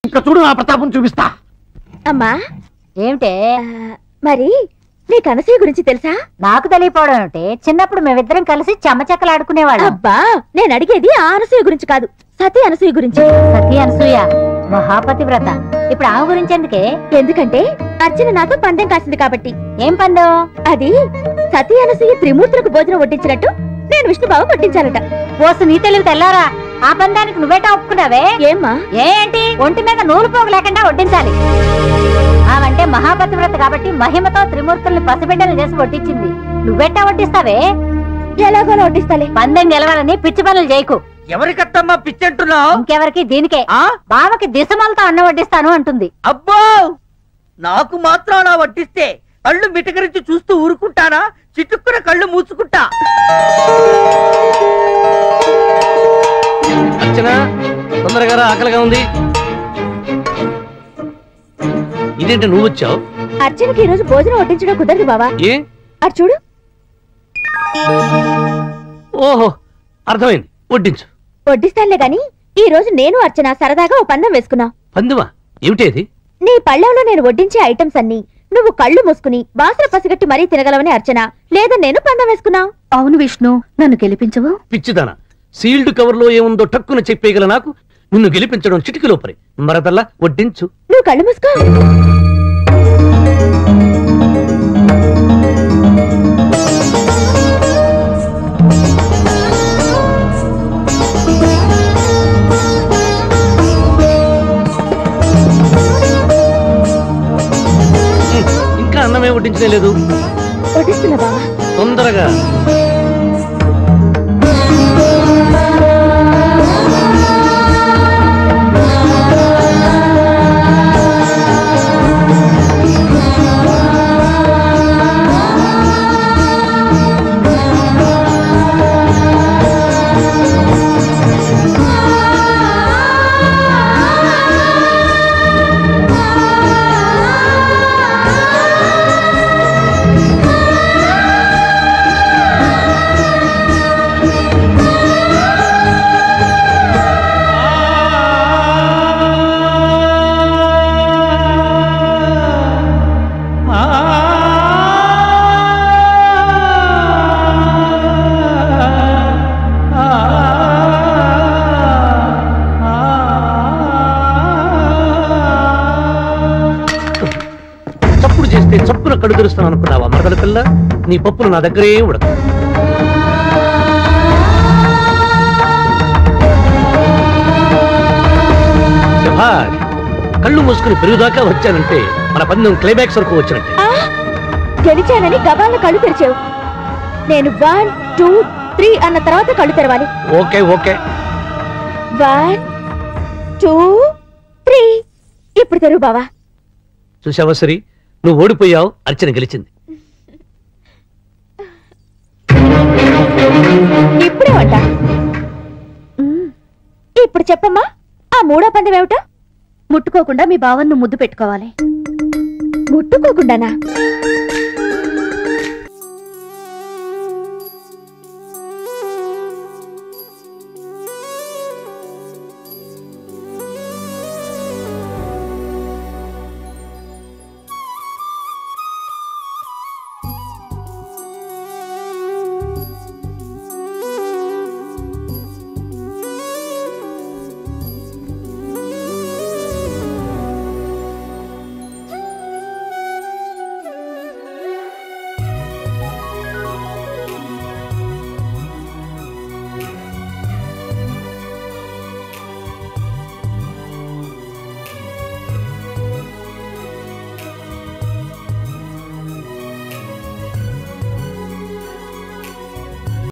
ఇంకా చూడు నా ప్రతాపం చూపిస్తా. అమ్మా ఏమిటే మరి నీకు అనసూయ గురించి తెలుసా? నాకు తెలియపోవడం ఏమిటి? చిన్నప్పుడు మేమిద్దరం కలిసి చెమ్మచెక్కలు ఆడుకునేవాళ్ళం. అబ్బా నేను అడిగేది ఆ అనసూయ గురించి కాదు, సతీ అనసూయ గురించి. సతీ అనసూయ మహాపతి వ్రత. ఇప్పుడు ఆమె గురించి ఎందుకే? ఎందుకంటే అర్చన నాతో పందెం కాసింది కాబట్టి. ఏం పందెం? అది సతీ అనసూయ త్రిమూర్తులకు భోజనం వడ్డించినట్టు నేను విష్ణుబాబు వడ్డించాలట. ఓసు నీ తెలివి తెల్లారా? ఆ పందానికి నువ్వేటా ఒప్పుకున్నావే? ఏమ్మా? ఏంటి ఒంటి మీద నూలు పోగు లేకుండా వడ్డించాలి. ఆమంటే మహాపతి వ్రత కాబట్టి మహిమతో త్రిమూర్తుల్ని పసిబిడ్డలు చేసి వడ్డించింది. నువ్వెట్టా వడ్డిస్తావే? ఎలాగోలా వడ్డిస్తాలే. పందెం గెలవాలని పిచ్చి పనులు చేయకు. ఎవరికట్టమ్మా పిచ్చి అంటున్నావు? ఇంకెవరికి? దీనికే. బావకి దిశమలతో అన్నం వడ్డిస్తాను అంటుంది. అబ్బో, నాకు మాత్రం అలా వడ్డిస్తే కళ్ళు మిటకరించి చూస్తూ ఊరుకుంటానా? చిటుక్కున కళ్ళు మూసుకుంటా. అర్చన తొందరగా ఆకలిగా ఉంది. ఇదేంటి నువ్వు వచ్చావు? అర్చనకి ఈ రోజు భోజనం వడ్డించడం కుదరదు బావా. ఏ? అటు చూడు. ఓహో అర్థమైంది, వడ్డించు. వడ్డిస్తానులే గాని ఈ రోజు నేను అర్చన సరదాగా ఓ పందెం వేసుకున్నా. పందువా? ఏమిటేది? నీ పళ్ళెంలో నేను వడ్డించే ఐటమ్స్ అన్ని నువ్వు కళ్ళు మూసుకుని వాసన పసిగట్టి మరీ తినగలవని అర్చన, లేదా నేను పందెం వేసుకున్నా. అవును విష్ణు, నన్ను గెలిపించవు. పిచ్చిదానా, సీల్డ్ కవర్ లో ఏముందో టక్కున చెప్పేయగల నాకు నిన్ను గెలిపించడం చిటికలో పరి. మరదల్లా వడ్డించు. నువ్వు కళ్ళు మూసుకో. ఇంకా అన్నమే వడ్డించనే లేదు. వడ్డిస్తున్నా బావా. తొందరగా. చప్పున కళ్ళు తెరుస్తాను అనుకున్నావా మరదల పిల్ల? నీ పప్పులు నా దగ్గరే ఉడక. కళ్ళు మూసుకుని పెరుగుదాకా వచ్చానంటే మన పందెం క్లైమాక్స్ వరకు వచ్చినట్టే. గెలిచానని గబాల కళ్ళు తెరిచావు. నేను 1 2 3 అన్న తర్వాత కళ్ళు తెరవాలి. Okay okay. 1 2 3 ఇప్పుడు తెరువు బావా. చూసావా సరి, నువ్వు ఓడిపోయావు, అర్చన గెలిచింది. ఇప్పుడే వంట. ఇప్పుడు చెప్పమ్మా, ఆ మూడో పందెం ఏమిటో? ముట్టుకోకుండా మీ బావన్ను ముద్దు పెట్టుకోవాలి. ముట్టుకోకుండానా?